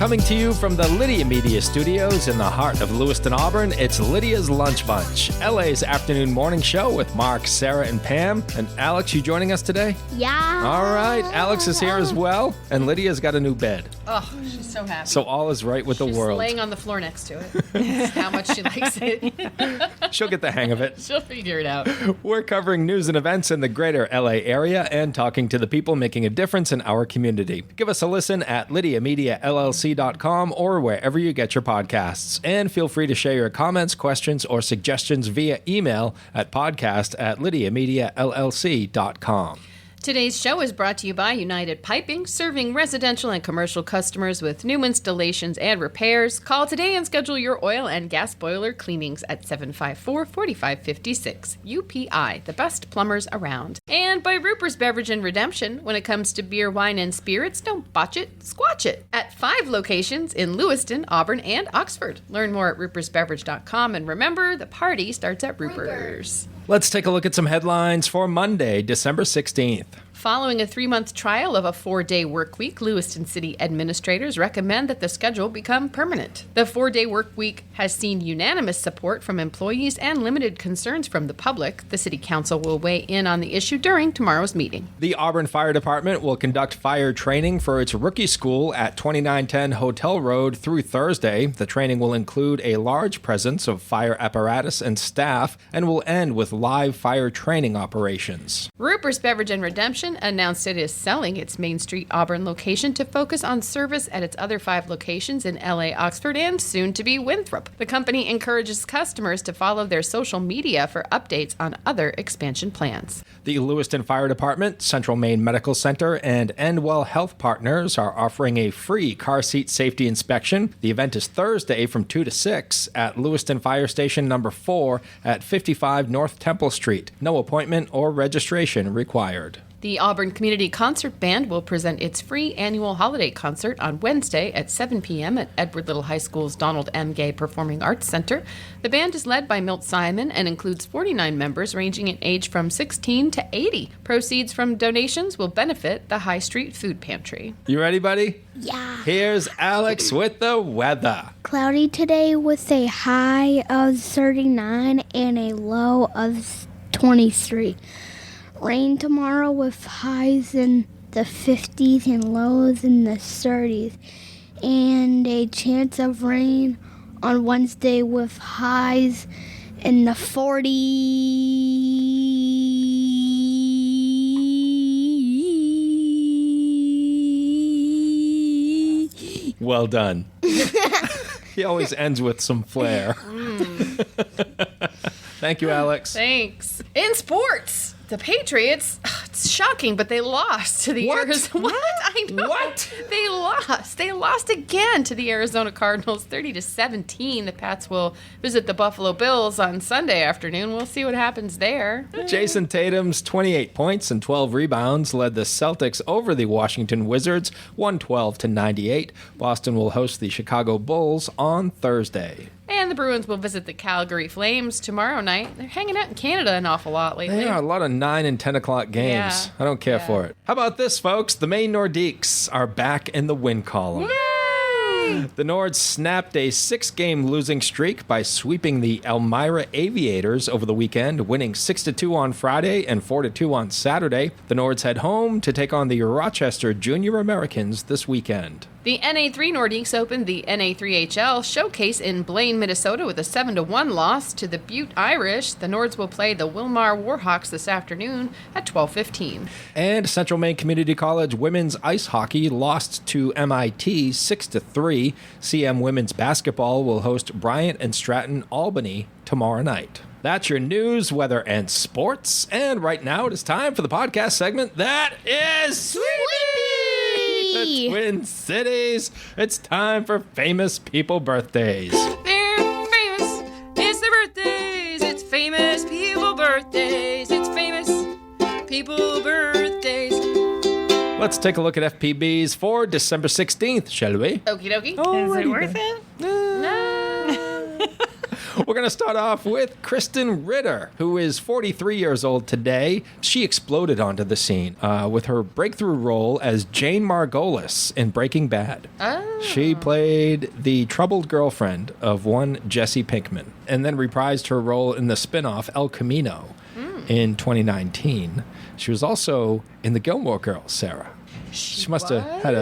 Coming to you from the Lydia Media Studios in the heart of Lewiston, Auburn, it's Lydia's Lunch Bunch, LA's afternoon morning show with Mark, Sarah, and Pam. And Alex, you joining us today? Yeah. All right, Alex is here as well, and Lydia's got a new bed. Oh, she's so happy. So all is right with the world. She's laying on the floor next to it. That's how much she likes it. She'll get the hang of it. She'll figure it out. We're covering news and events in the greater LA area and talking to the people making a difference in our community. Give us a listen at LydiaMediaLLC.com or wherever you get your podcasts. And feel free to share your comments, questions, or suggestions via email at podcast@LydiaMediaLLC.com. Today's show is brought to you by United Piping, serving residential and commercial customers with new installations and repairs. Call today and schedule your oil and gas boiler cleanings at 754-4556. UPI, the best plumbers around. And by Rupert's Beverage and Redemption. When it comes to beer, wine, and spirits, don't botch it, squatch it. At 5 locations in Lewiston, Auburn, and Oxford. Learn more at rupersbeverage.com. And remember, the party starts at Rupert's. Let's take a look at some headlines for Monday, December 16th. Following a 3-month trial of a 4-day work week, Lewiston City administrators recommend that the schedule become permanent. The 4-day work week has seen unanimous support from employees and limited concerns from the public. The City Council will weigh in on the issue during tomorrow's meeting. The Auburn Fire Department will conduct fire training for its rookie school at 2910 Hotel Road through Thursday. The training will include a large presence of fire apparatus and staff and will end with live fire training operations. Rupert's Beverage and Redemption announced it is selling its Main Street Auburn location to focus on service at its other 5 locations in LA, Oxford, and soon to be Winthrop. The company encourages customers to follow their social media for updates on other expansion plans. The Lewiston Fire Department, Central Maine Medical Center, and Endwell Health Partners are offering a free car seat safety inspection. The event is Thursday from 2 to 6 at Lewiston Fire Station number 4 at 55 North Temple Street. No appointment or registration required. The Auburn Community Concert Band will present its free annual holiday concert on Wednesday at 7 p.m. at Edward Little High School's Donald M. Gay Performing Arts Center. The band is led by Milt Simon and includes 49 members ranging in age from 16 to 80. Proceeds from donations will benefit the High Street Food Pantry. You ready, buddy? Yeah. Here's Alex with the weather. Cloudy today with a high of 39 and a low of 23. Rain tomorrow with highs in the 50s and lows in the 30s. And a chance of rain on Wednesday with highs in the 40s. Well done. He always ends with some flair. Thank you, Alex. Thanks. In sports, the Patriots, it's shocking, but they lost to the Arizona. What? I know. What? They lost. They lost again to the Arizona Cardinals, 30-17. The Pats will visit the Buffalo Bills on Sunday afternoon. We'll see what happens there. Jason Tatum's 28 points and 12 rebounds led the Celtics over the Washington Wizards, 112-98. Boston will host the Chicago Bulls on Thursday. And the Bruins will visit the Calgary Flames tomorrow night. They're hanging out in Canada an awful lot lately. There are a lot of 9 and 10 o'clock games. Yeah. I don't care for it. How about this, folks? The Maine Nordiques are back in the win column. Yay! The Nords snapped a 6-game losing streak by sweeping the Elmira Aviators over the weekend, winning 6-2 on Friday and 4-2 on Saturday. The Nords head home to take on the Rochester Junior Americans this weekend. The NA3 Nordiques opened the NA3HL showcase in Blaine, Minnesota with a 7-1 loss to the Butte Irish. The Nords will play the Wilmar Warhawks this afternoon at 12:15. And Central Maine Community College women's ice hockey lost to MIT 6-3. CM women's basketball will host Bryant and Stratton Albany tomorrow night. That's your news, weather, and sports. And right now it is time for the podcast segment that is Sweepy! The Twin Cities. It's time for famous people birthdays. They're famous. It's their birthdays. It's famous people birthdays. It's famous people birthdays. Let's take a look at FPBs for December 16th, shall we? Okie dokie. Is it worth it? No. We're going to start off with Kristen Ritter, who is 43 years old today. She exploded onto the scene with her breakthrough role as Jane Margolis in Breaking Bad. Oh. She played the troubled girlfriend of one Jesse Pinkman, and then reprised her role in the spin-off El Camino in 2019. She was also in the Gilmore Girls, Sarah. She must have had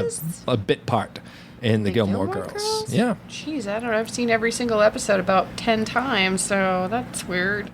a bit part in the Gilmore Girls. Yeah. Jeez, I don't know. I've seen every single episode about 10 times, so that's weird.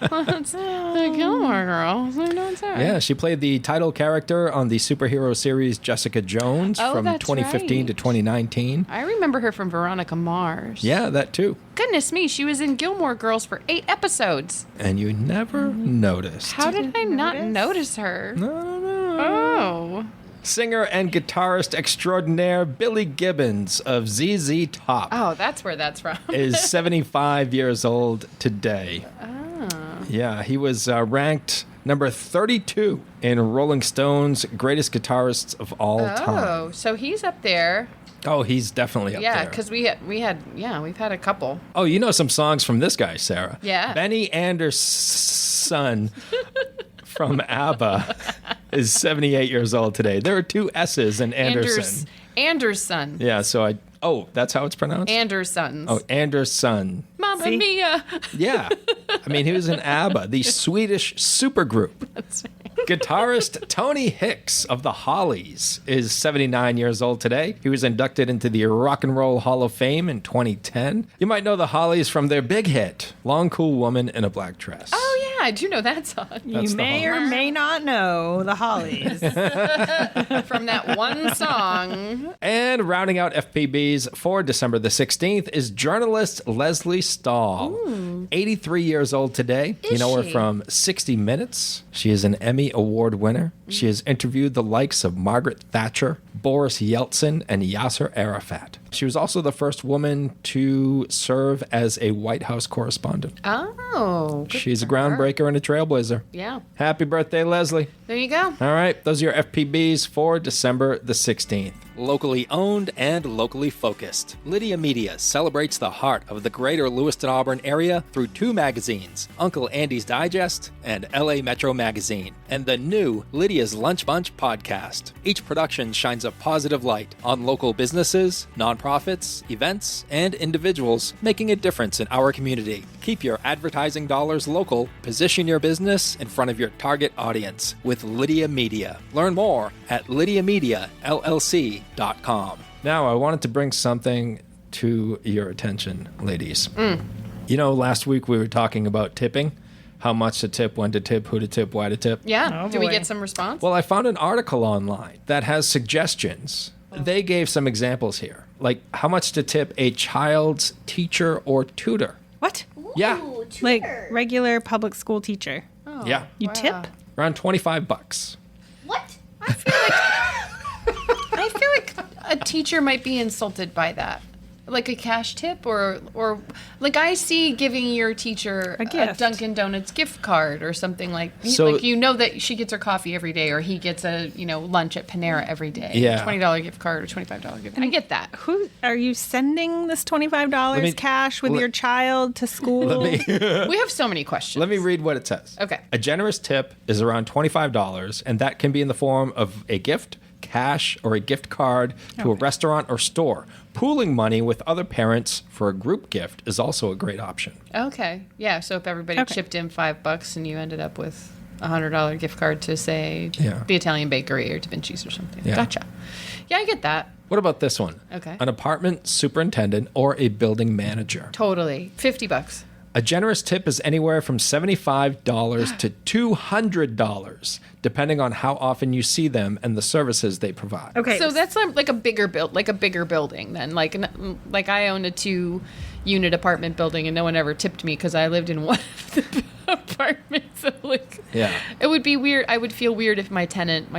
That's the Gilmore Girls. I don't say. Yeah, she played the title character on the superhero series Jessica Jones from that's 2015 right. to 2019. I remember her from Veronica Mars. Yeah, that too. Goodness me, she was in Gilmore Girls for 8 episodes. And you never noticed. How did I not notice her? No. Oh. Singer and guitarist extraordinaire Billy Gibbons of ZZ Top Oh, that's where that's from. is 75 years old today. Oh. Yeah, he was ranked number 32 in Rolling Stone's greatest guitarists of all time. Oh, so he's up there. Oh, he's definitely up Yeah, there. because we've had a couple. Oh, you know some songs from this guy, Sarah. Yeah. Benny Andersson from ABBA is 78 years old today. There are 2 S's in Anderson. Anderson. Yeah, so that's how it's pronounced? Andersons. Oh, Anderson. Mamma Mia. Yeah. I mean, he was in ABBA, the Swedish supergroup. That's right. Guitarist Tony Hicks of the Hollies is 79 years old today. He was inducted into the Rock and Roll Hall of Fame in 2010. You might know the Hollies from their big hit, Long Cool Woman in a Black Dress. Oh, yeah, I do know that song. That's You the may or Hollies. may not know the Hollies. From that one song. And rounding out FPBs for December the 16th is journalist Leslie Stahl. 83 years old today. You know her she? from 60 Minutes. She is an Emmy Award winner. She has interviewed the likes of Margaret Thatcher, Boris Yeltsin, and Yasser Arafat. She was also the first woman to serve as a White House correspondent. Oh. good She's a for her. groundbreaker and a trailblazer. Yeah. Happy birthday, Leslie. There you go. All right, those are your FPBs for December the 16th. Locally owned and locally focused, Lydia Media celebrates the heart of the greater Lewiston Auburn area through 2 magazines, Uncle Andy's Digest and LA Metro Magazine, and the new Lydia's Lunch Bunch podcast. Each production shines a positive light on local businesses, nonprofits, events, and individuals making a difference in our community. Keep your advertising dollars local, position your business in front of your target audience with Lydia Media. Learn more at lydiamediallc.com. Now, I wanted to bring something to your attention, ladies. You know, last week we were talking about tipping, how much to tip, when to tip, who to tip, why to tip. Yeah. Oh, Do we boy. get some response? Well, I found an article online that has suggestions. They gave some examples here, like how much to tip a child's teacher or tutor. What? Yeah. Like regular public school teacher. Yeah. You tip? Around $25. What? I feel like a teacher might be insulted by that. Like a cash tip or like I see giving your teacher A gift. Dunkin' Donuts gift card or something like So- like you know that she gets her coffee every day or he gets a lunch at Panera every day. Yeah. $20 gift card or $25 gift. I get that. Who are you sending this $25 me- cash with let- your child to school? We have so many questions. Let me read what it says. Okay. A generous tip is around $25, and that can be in the form of a gift, cash, or a gift card to a restaurant or store. Pooling money with other parents for a group gift is also a great option. Okay. Yeah. So if everybody Okay. chipped in $5 and you ended up with $100 gift card to say Yeah. the Italian bakery or Da Vinci's or something. Yeah. Gotcha. Yeah, I get that. What about this one? Okay. An apartment superintendent or a building manager. Totally. $50. A generous tip is anywhere from $75 to $200, depending on how often you see them and the services they provide. Okay. So that's like a bigger building then. Like I own a 2-unit apartment building and no one ever tipped me because I lived in one of the apartments. So like, Yeah. it would be weird. I would feel weird if my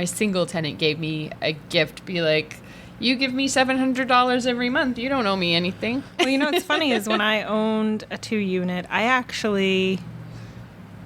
single tenant gave me a gift, be like, you give me $700 every month. You don't owe me anything. Well, you know what's funny is when I owned a 2-unit, I actually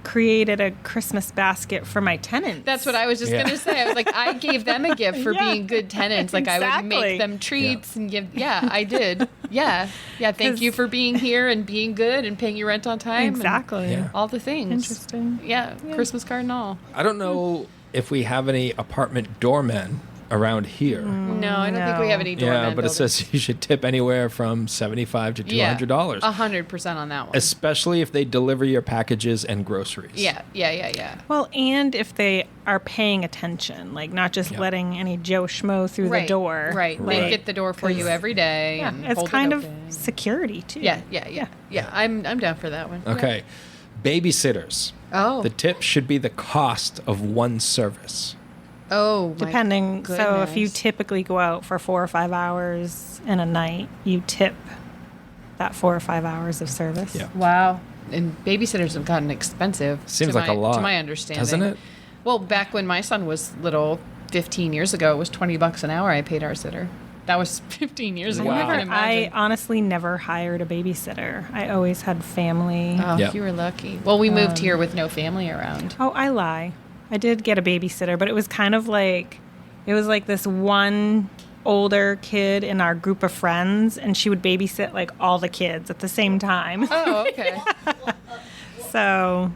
created a Christmas basket for my tenants. That's what I was just going to say. I was like, I gave them a gift for being good tenants. Like I would make them treats and give. Yeah, I did. Yeah. Thank you for being here and being good and paying your rent on time. Exactly. And all the things. Interesting. Yeah. Christmas card and all. I don't know if we have any apartment doormen around here. No, I don't think we have any doormen. Yeah, but it says you should tip anywhere from $75 to $200. 100% on that one. Especially if they deliver your packages and groceries. Yeah. Well, and if they are paying attention, like not just letting any Joe Schmo through the door. Right. They get the door for you every day. Yeah, and it's hold kind it of open. security too. Yeah. I'm down for that one. Okay. Babysitters. Oh. The tip should be the cost of one service. Oh, my Depending. So if you goodness. typically go out for 4 or 5 hours in a night, you tip that 4 or 5 hours of service. Yeah. Wow. And babysitters have gotten expensive. Seems to like a lot. To my understanding. Doesn't it? Well, back when my son was little, 15 years ago, it was $20 an hour I paid our sitter. That was 15 years ago. Wow. I can I imagine. honestly never hired a babysitter. I always had family. Oh, Yep. you were lucky. Well, we moved here with no family around. Oh, I lie. I did get a babysitter, but it was kind of like, it was like this one older kid in our group of friends, and she would babysit like all the kids at the same time. Oh, okay. So,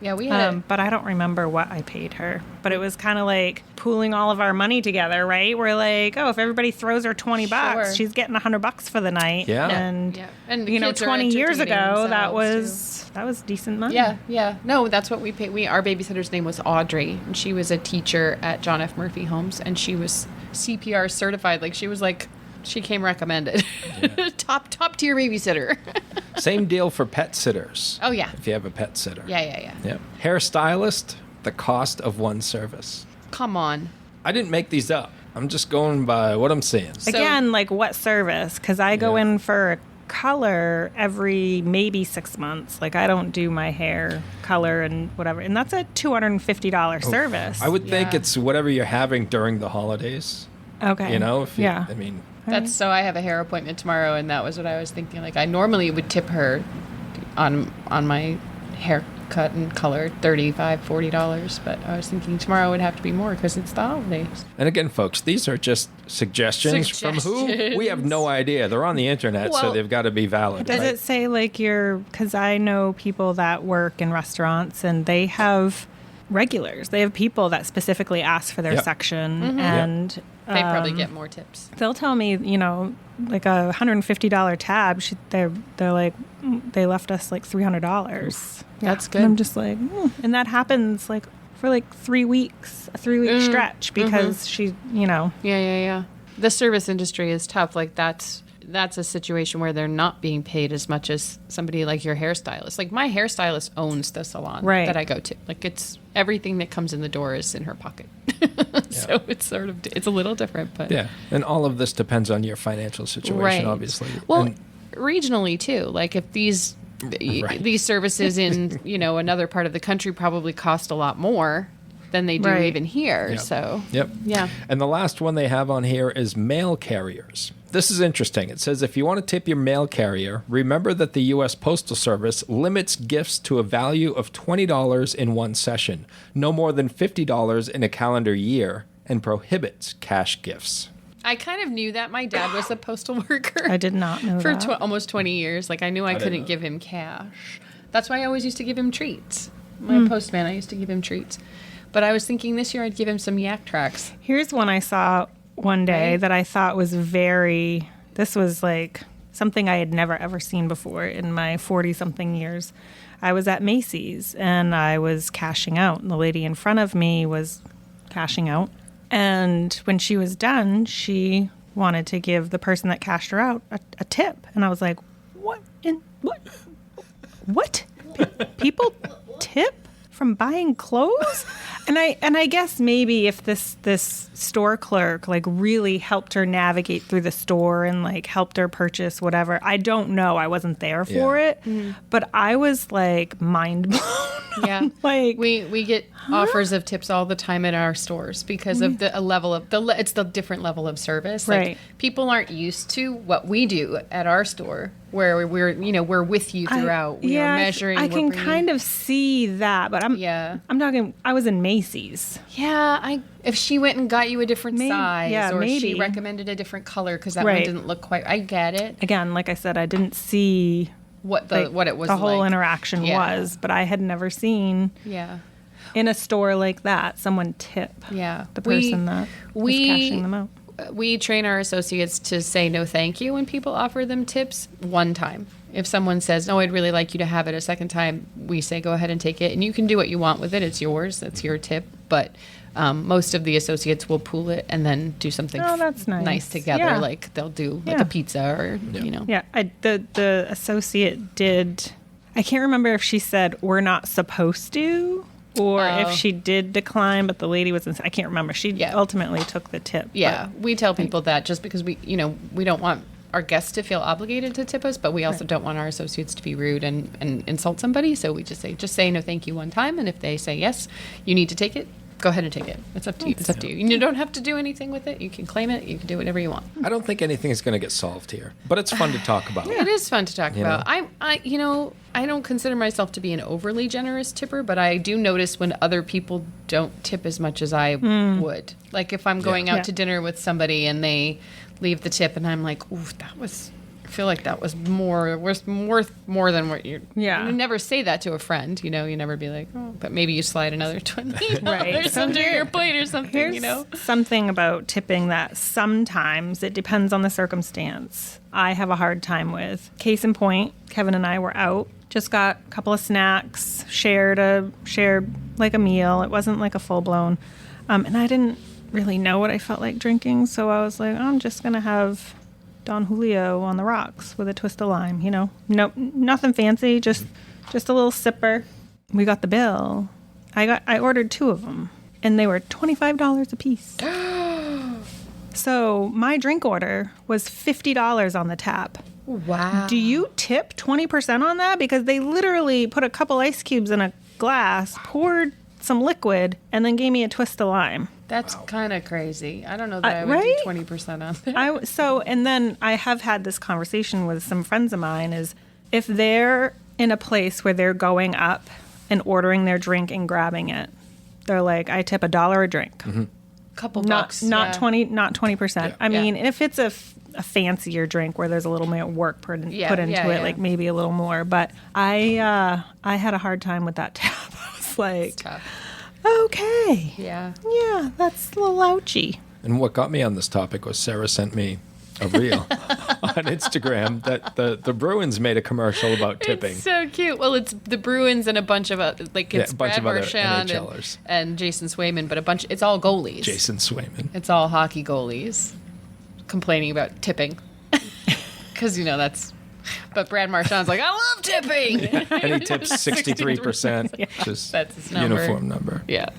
Yeah, we had but I don't remember what I paid her. But it was kind of like pooling all of our money together, right? We're like, oh, if everybody throws her $20, Sure. she's getting $100 for the night. Yeah. And, And the you know, kids are 20 years ago, entertaining that themselves, was decent money. Yeah. No, that's what we paid. Our babysitter's name was Audrey, and she was a teacher at John F. Murphy Homes, and she was CPR certified. Like she came recommended. Top tier babysitter. Same deal for pet sitters. Oh yeah. If you have a pet sitter. Yeah. Yep. Hairstylist, the cost of one service. Come on. I didn't make these up. I'm just going by what I'm seeing. Again, like what service? Because I go in for a color every maybe 6 months. Like I don't do my hair color and whatever. And that's a $250 service. I would think Yeah. it's whatever you're having during the holidays. Okay. You know, if you, Yeah. I mean, That's so I have a hair appointment tomorrow, and that was what I was thinking. Like I normally would tip her on my haircut and color $35-$40, but I was thinking tomorrow would have to be more because it's the holidays. and again, folks, these are just suggestions from who? We have no idea. They're on the internet, so Well, they've got to be valid. Does right? it say like because I know people that work in restaurants and they have regulars. They have people that specifically ask for their Yep. section and They probably get more tips. they'll tell me, you know, like a $150 tab. They're like, they left us like $300. That's And good. I'm just like, and that happens like for like 3 weeks, a 3-week stretch because she, you know. Yeah. The service industry is tough. Like that's a situation where they're not being paid as much as somebody like your hairstylist. Like my hairstylist owns the salon Right. that I go to. Like it's everything that comes in the door is in her pocket. So it's it's a little different, but Yeah, and all of this depends on your financial situation, Right. obviously. Well, And- regionally too. Like if these Right. these services in another part of the country probably cost a lot more than they do Right. even here. Yep. So Yep. yeah. And the last one they have on here is mail carriers. This is interesting. It says if you want to tip your mail carrier, remember that the U.S. Postal Service limits gifts to a value of $20 in one session, no more than $50 in a calendar year, and prohibits cash gifts. I kind of knew that. My dad was a postal worker. I did not know For that. almost 20 years. Like I knew I didn't couldn't know. give him cash. That's why I always used to give him treats. My postman, I used to give him treats. But I was thinking this year I'd give him some yak tracks. Here's one I saw one day Right. that I thought was this was like something I had never ever seen before in my 40-something years. I was at Macy's and I was cashing out, and the lady in front of me was cashing out. And when she was done, she wanted to give the person that cashed her out a tip. And I was like, what? What? People tip from buying clothes? And I guess maybe if this store clerk like really helped her navigate through the store and like helped her purchase whatever. I don't know. I wasn't there for Yeah. it. But I was like mind blown. Yeah. Like, we get offers of tips all the time at our stores because of the level of it's the different level of service. Right. Like, people aren't used to what we do at our store, where we're with you throughout. We are measuring. I can kind of see that, but I'm talking. I was in Macy's. Yeah, if she went and got you a different size, or maybe. she recommended a different color because that Right. one didn't look quite. I get it. Again, like I said, I didn't see What it was. the whole like. interaction was, but I had never seen Yeah. in a store like that someone tip the person that was cashing them out. We train our associates to say no thank you when people offer them tips one time. If someone says, "No, I'd really like you to have it a second time," we say, "Go ahead and take it, and you can do what you want with it. It's yours. It's your tip." But most of the associates will pool it and then do something that's nice. together. Yeah. Like they'll do like a pizza or Yeah, the associate did. I can't remember if she said we're not supposed to, or if she did decline, but the lady was. I can't remember. She ultimately took the tip. Yeah, we tell people that just because we don't want our guests to feel obligated to tip us, but we also don't want our associates to be rude and insult somebody. So we just say no thank you one time, and if they say yes, you need to take it. Go ahead and take it. It's up to you. It's up to you. You don't have to do anything with it. You can claim it. You can do whatever you want. I don't think anything is going to get solved here, but it's fun to talk about. It is fun to talk about. know? I don't consider myself to be an overly generous tipper, but I do notice when other people don't tip as much as I would. Like if I'm going out to dinner with somebody and they leave the tip, and I'm like, "Ooh, I feel like that was worth more than what you." Yeah. You never say that to a friend. You never be like, "Oh," but maybe you slide another $20 Right. under your plate or something. Here's something about tipping that sometimes it depends on the circumstance. I have a hard time with. Case in point, Kevin and I were out, just got a couple of snacks, shared like a meal. It wasn't like a full blown, and I didn't really know what I felt like drinking, so I was like, I'm just gonna have Don Julio on the rocks with a twist of lime. No, nothing fancy, just a little sipper. We got the bill. I ordered 2 of them, and they were $25 a piece. So my drink order was $50 on the tab. Wow. Do you tip 20% on that? Because they literally put a couple ice cubes in a glass, poured some liquid, and then gave me a twist of lime. That's kind of crazy. I don't know that I would right? do 20% on that. And then I have had this conversation with some friends of mine is if they're in a place where they're going up and ordering their drink and grabbing it, they're like, I tip $1 a drink. Mm-hmm. Couple Not bucks. 20%. Yeah. I mean, if it's a fancier drink where there's a little more work put into it, like maybe a little more. But I had a hard time with that tab. I was like, It's tough. okay. Yeah. Yeah, that's a little ouchy. And what got me on this topic was Sarah sent me a reel on Instagram that the Bruins made a commercial about tipping. It's so cute. Well, it's the Bruins and a bunch of it's a bunch Brad of other Marchand NHLers. and Jason Swayman, but it's all goalies. Jason Swayman. It's all hockey goalies complaining about tipping. Because, that's... But Brad Marchand's like, I love tipping! And he tips 63%. Just That's his number. uniform number. Yeah.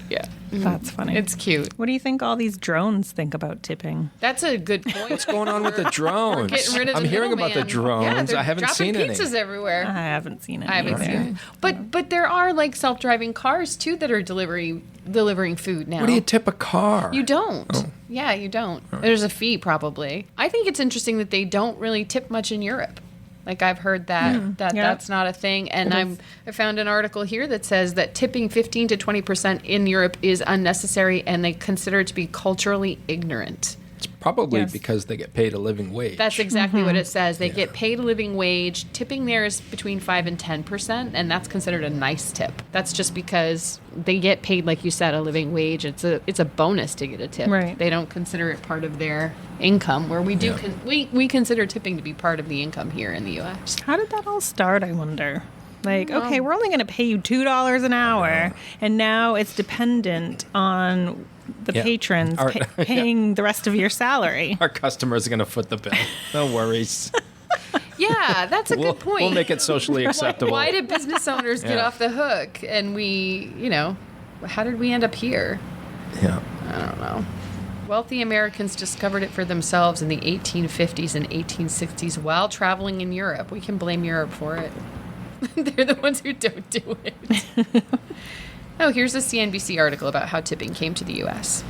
That's funny. It's cute. What do you think all these drones think about tipping? That's a good point. What's going on with the drones? Getting rid of I'm the hearing about the middleman. Yeah, drones. they're I haven't seen dropping any. pizzas everywhere. I haven't seen it. I haven't seen it. But there are like self-driving cars too that are delivering food now. What do you tip a car? You don't. Yeah, you don't. There's a fee probably. I think it's interesting that they don't really tip much in Europe. Like I've heard that that's not a thing, and I found an article here that says that tipping 15 to 20% in Europe is unnecessary, and they consider it to be culturally ignorant. It's probably because they get paid a living wage. That's exactly what it says. They get paid a living wage. Tipping there is between 5 and 10%, and that's considered a nice tip. That's just because they get paid, like you said, a living wage. It's a bonus to get a tip. Right. They don't consider it part of their income, where we do. We consider tipping to be part of the income here in the U.S. How did that all start, I wonder? Like, okay, we're only going to pay you $2 an hour, and now it's dependent on the patrons paying the rest of your salary. Our customers are going to foot the bill. No worries. Yeah, that's a good point. We'll make it socially acceptable. Why did business owners get off the hook? And how did we end up here? Yeah. I don't know. Wealthy Americans discovered it for themselves in the 1850s and 1860s while traveling in Europe. We can blame Europe for it. They're the ones who don't do it. Oh, here's a CNBC article about how tipping came to the U.S.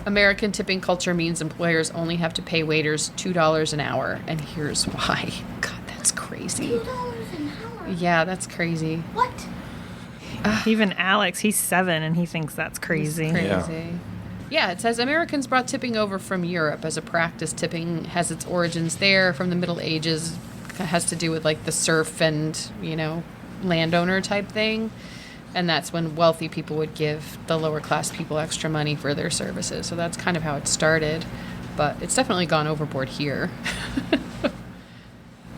American tipping culture means employers only have to pay waiters $2 an hour, and here's why. God, that's crazy. $2 an hour? Yeah, that's crazy. What? Even Alex, he's 7, and he thinks that's crazy. Crazy. Yeah, it says Americans brought tipping over from Europe as a practice. Tipping has its origins there from the Middle Ages. It has to do with like the serf and, landowner type thing. And that's when wealthy people would give the lower class people extra money for their services. So that's kind of how it started. But it's definitely gone overboard here.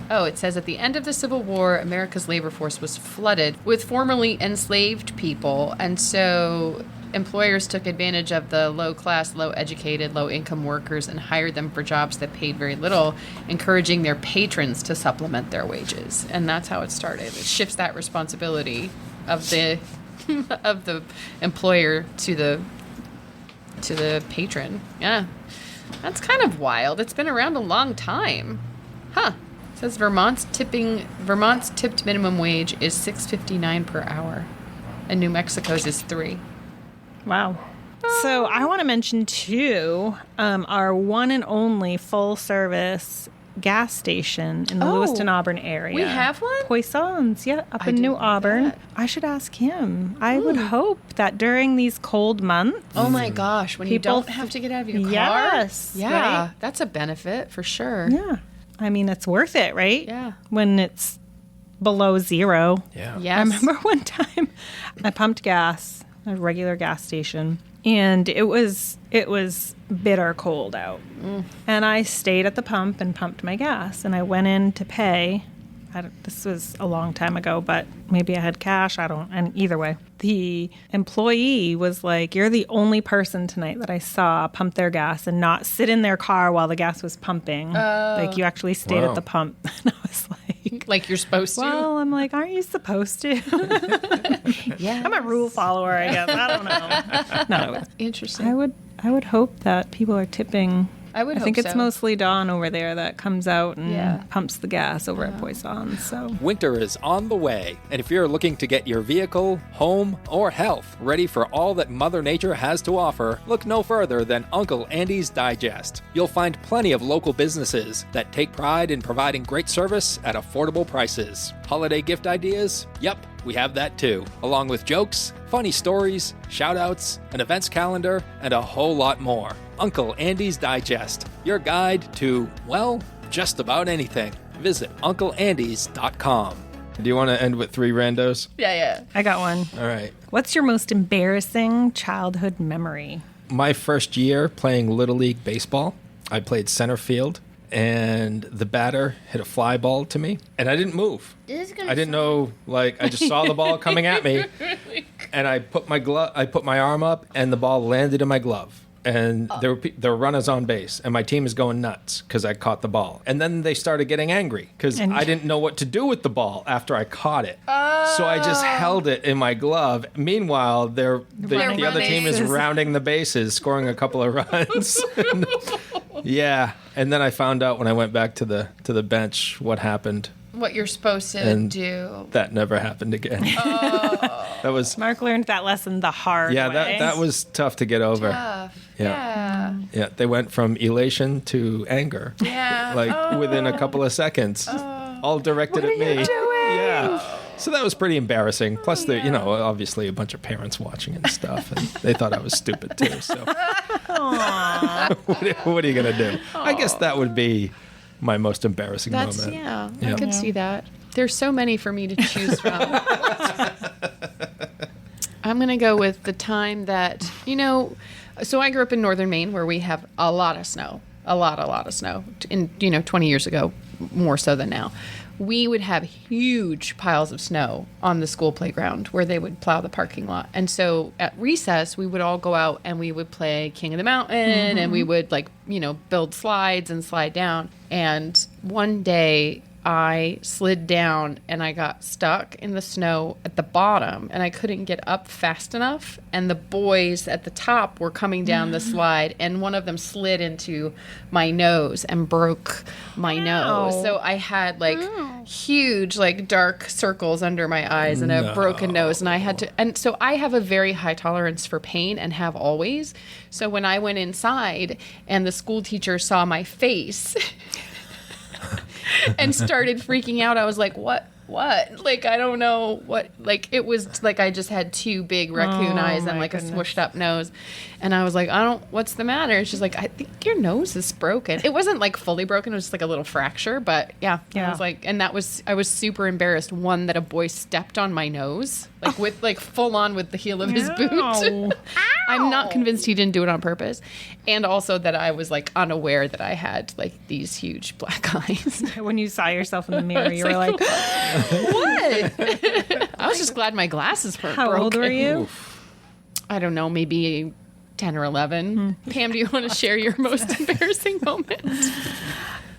Oh, it says at the end of the Civil War, America's labor force was flooded with formerly enslaved people. And so employers took advantage of the low-class, low-educated, low-income workers and hired them for jobs that paid very little, encouraging their patrons to supplement their wages. And that's how it started. It shifts that responsibility of the of the employer to the patron. Yeah, that's kind of wild. It's been around a long time, huh? It says Vermont's tipped minimum wage is $6.59 per hour, and New Mexico's is $3. Wow. So I want to mention, too, our one and only full-service gas station in the Lewiston, Auburn area. We have one? Poisson's, yeah, up I in New didn't know Auburn. that. I should ask him. I would hope that during these cold months, Oh my gosh, when you People don't have to get out of your car? Yes, Yeah, right? that's a benefit for sure. yeah, I mean, it's worth it, right? Yeah. When it's below zero. Yeah. Yes. I remember one time I pumped gas at a regular gas station, and it was bitter cold out. And I stayed at the pump and pumped my gas, and I went in to pay. This was a long time ago, but maybe I had cash. And either way, the employee was like, "You're the only person tonight that I saw pump their gas and not sit in their car while the gas was pumping. Like, you actually stayed Wow. at the pump." And I was like, Like you're supposed to. well, I'm like, aren't you supposed to? Yeah. I'm a rule follower, I guess. I don't know. No, Interesting. I would hope that people are tipping. I would I think hope it's so. mostly Dawn over there that comes out and Yeah. pumps the gas over at Poisson. So Winter is on the way, and if you're looking to get your vehicle, home, or health ready for all that Mother Nature has to offer, look no further than Uncle Andy's Digest. You'll find plenty of local businesses that take pride in providing great service at affordable prices. Holiday gift ideas? Yep, we have that too, along with jokes, funny stories, shout-outs, an events calendar, and a whole lot more. Uncle Andy's Digest, your guide to, well, just about anything. Visit UncleAndys.com. Do you want to end with 3 randos? Yeah. I got one. All right. What's your most embarrassing childhood memory? My first year playing Little League Baseball, I played center field, and the batter hit a fly ball to me, and I didn't move. This is gonna I didn't sound- know, I just saw the ball coming at me, and I put my arm up, and the ball landed in my glove. And there were runners on base, and my team is going nuts because I caught the ball. And then they started getting angry because And- I didn't know what to do with the ball after I caught it. So I just held it in my glove. Meanwhile, the Running other team is bases. rounding the bases, scoring a couple of runs. Yeah, and then I found out when I went back to the bench what happened. What you're supposed to And do. that never happened again. That was Mark learned that lesson the hard way. that was tough to get over. Tough. Yeah. Yeah, they went from elation to anger. Yeah. Within a couple of seconds. All directed at me. Yeah. So that was pretty embarrassing. Plus, there, obviously a bunch of parents watching and stuff, and they thought I was stupid too. So, what are you gonna do? I guess that would be my most embarrassing moment. I could see that. There's so many for me to choose from. I'm going to go with the time that, so I grew up in northern Maine where we have a lot of snow, a lot of snow. 20 years ago, more so than now. We would have huge piles of snow on the school playground where they would plow the parking lot. And so at recess, we would all go out and we would play King of the Mountain and we would build slides and slide down. And one day I slid down and I got stuck in the snow at the bottom and I couldn't get up fast enough. And the boys at the top were coming down the slide and one of them slid into my nose and broke my nose. So I had like huge, like dark circles under my eyes and a broken nose. And I had to, and so I have a very high tolerance for pain and have always. So when I went inside and the school teacher saw my face, and started freaking out. I was like, what? Like, I don't know what. Like, it was like I just had two big raccoon eyes and like a swooshed up nose. And I was like, what's the matter? And she's like, I think your nose is broken. It wasn't like fully broken. It was just like a little fracture. But yeah. I was like, and I was super embarrassed. One, that a boy stepped on my nose, like with like full on with the heel of his boot. I'm not convinced he didn't do it on purpose. And also that I was like unaware that I had like these huge black eyes. When you saw yourself in the mirror, you were like, what? I was just glad my glasses weren't broken. How old were you? Oof. I don't know, maybe 10 or 11. Pam, do you want to share your most embarrassing moment?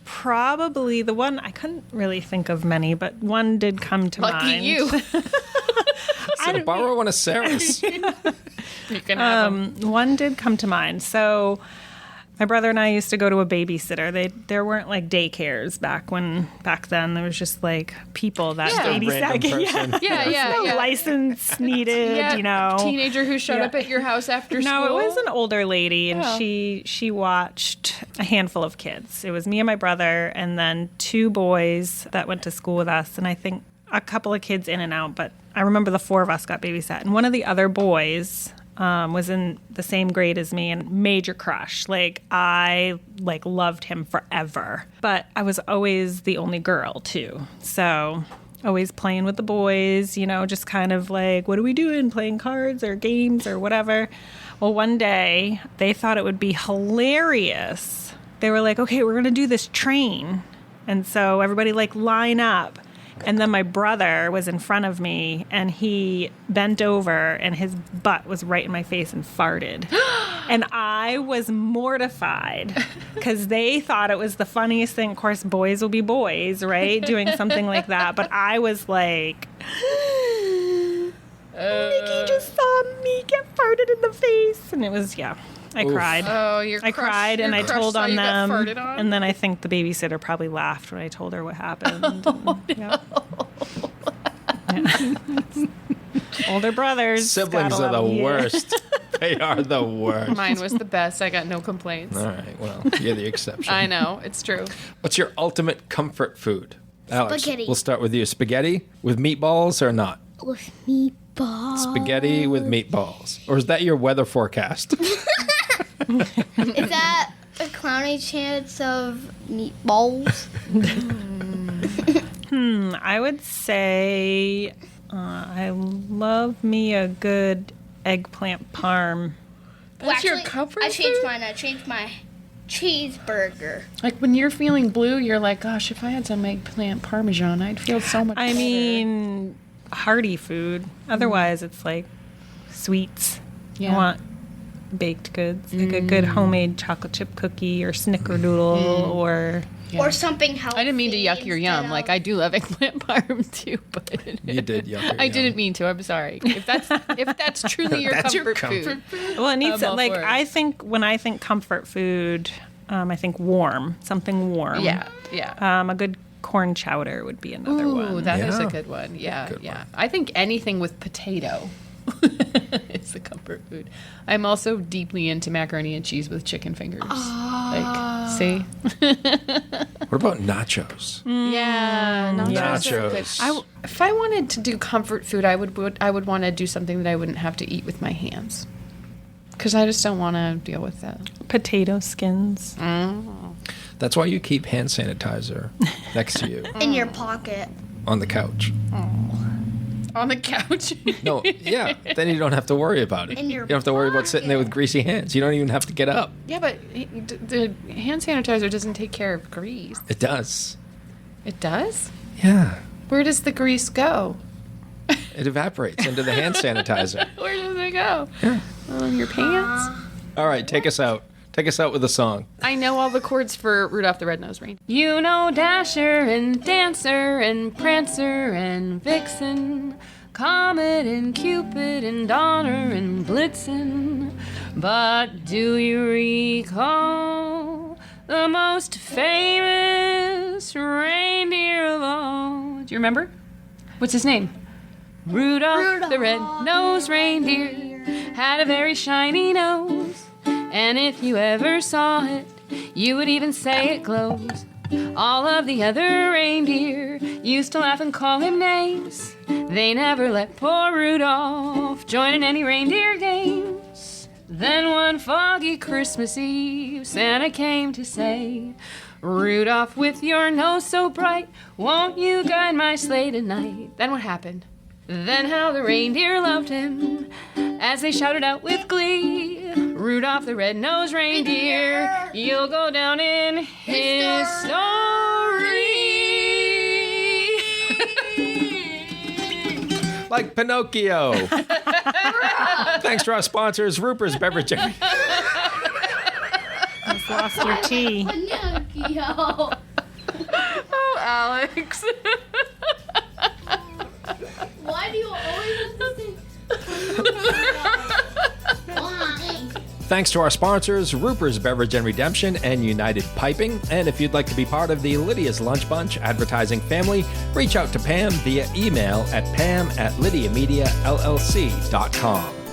Probably the one, I couldn't really think of many, but one did come to mind. Lucky you. So borrow one of Sarah's. You can have them. One did come to mind. So my brother and I used to go to a babysitter. There weren't like daycares back then. There was just like people that babysat. Random person. Yeah. License needed, you know. Teenager who showed up at your house after school. No, it was an older lady, and she watched a handful of kids. It was me and my brother, and then two boys that went to school with us, and I think a couple of kids in and out. But I remember the four of us got babysat, and one of the other boys was in the same grade as me and major crush. Like, I loved him forever. But I was always the only girl too. So always playing with the boys, you know, just kind of like, what are we doing? Playing cards or games or whatever. Well, one day they thought it would be hilarious. They were like, okay, we're going to do this train. And so everybody like line up. And then my brother was in front of me, and he bent over, and his butt was right in my face and farted. And I was mortified because they thought it was the funniest thing. Of course, boys will be boys, right? Doing something like that. But I was like, Nikki just saw me get farted in the face. And it was, I cried. Oh, I cried, and I told on them. And then I think the babysitter probably laughed when I told her what happened. Older brothers. Siblings are the worst. They are the worst. Mine was the best. I got no complaints. All right, well, you're the exception. I know, it's true. What's your ultimate comfort food? Alex, Spaghetti. We'll start with you. Spaghetti with meatballs or not? With meatballs. Spaghetti with meatballs. Or is that your weather forecast? Is that a clowny chance of meatballs? I would say I love me a good eggplant parm. That's your comfort I changed food? mine. I changed my cheeseburger. Like when you're feeling blue, you're like, gosh, if I had some eggplant parmesan, I'd feel so much better. I mean, hearty food. Otherwise, it's like sweets. Yeah. I want baked goods, like a good homemade chocolate chip cookie or snickerdoodle or... Or something healthy. I didn't mean to yuck your yum. Like, I do love eggplant parm too, but You did yuck your I yum. didn't mean to. I'm sorry. If that's truly your That's your comfort food. Well, it needs I'm all like for it. I think when I think comfort food, I think warm, something warm. Yeah. A good corn chowder would be another Ooh, one. that is Yeah. a good one. Yeah, Good yeah. one. I think anything with potato is a comfort food. I'm also deeply into macaroni and cheese with chicken fingers. Like, see? What about nachos? Yeah, nachos. are good. Nachos. If I wanted to do comfort food, I would want to do something that I wouldn't have to eat with my hands. Because I just don't want to deal with that. Potato skins. That's why you keep hand sanitizer next to you in your pocket. on the couch. On the couch. No, yeah. Then you don't have to worry about it. In You your don't have to worry about sitting there with pocket. greasy hands. You don't even have to get up. Yeah, but the hand sanitizer doesn't take care of grease. It does. It does? Yeah. Where does the grease go? It evaporates into the hand sanitizer. Where does it go? On your pants? All right, take us out. Take us out with a song. I know all the chords for Rudolph the Red-Nosed Reindeer. You know Dasher and Dancer and Prancer and Vixen, Comet and Cupid and Donner and Blitzen. But do you recall the most famous reindeer of all? Do you remember? What's his name? Rudolph the Red-Nosed Reindeer had a very shiny nose. And if you ever saw it, you would even say it glows. All of the other reindeer used to laugh and call him names. They never let poor Rudolph join in any reindeer games. Then one foggy Christmas Eve, Santa came to say, Rudolph, with your nose so bright, won't you guide my sleigh tonight? Then what happened? Then how the reindeer loved him as they shouted out with glee, Rudolph the Red-Nosed Reindeer, you'll go down in history. Like Pinocchio. Thanks to our sponsors, Rupert's Beverage. Just lost your tea. Pinocchio. Oh, Alex. Why do you always have to say? Why? Thanks to our sponsors, Rupert's Beverage and Redemption and United Piping. And if you'd like to be part of the Lydia's Lunch Bunch advertising family, reach out to Pam via email at pam@lydiamediallc.com.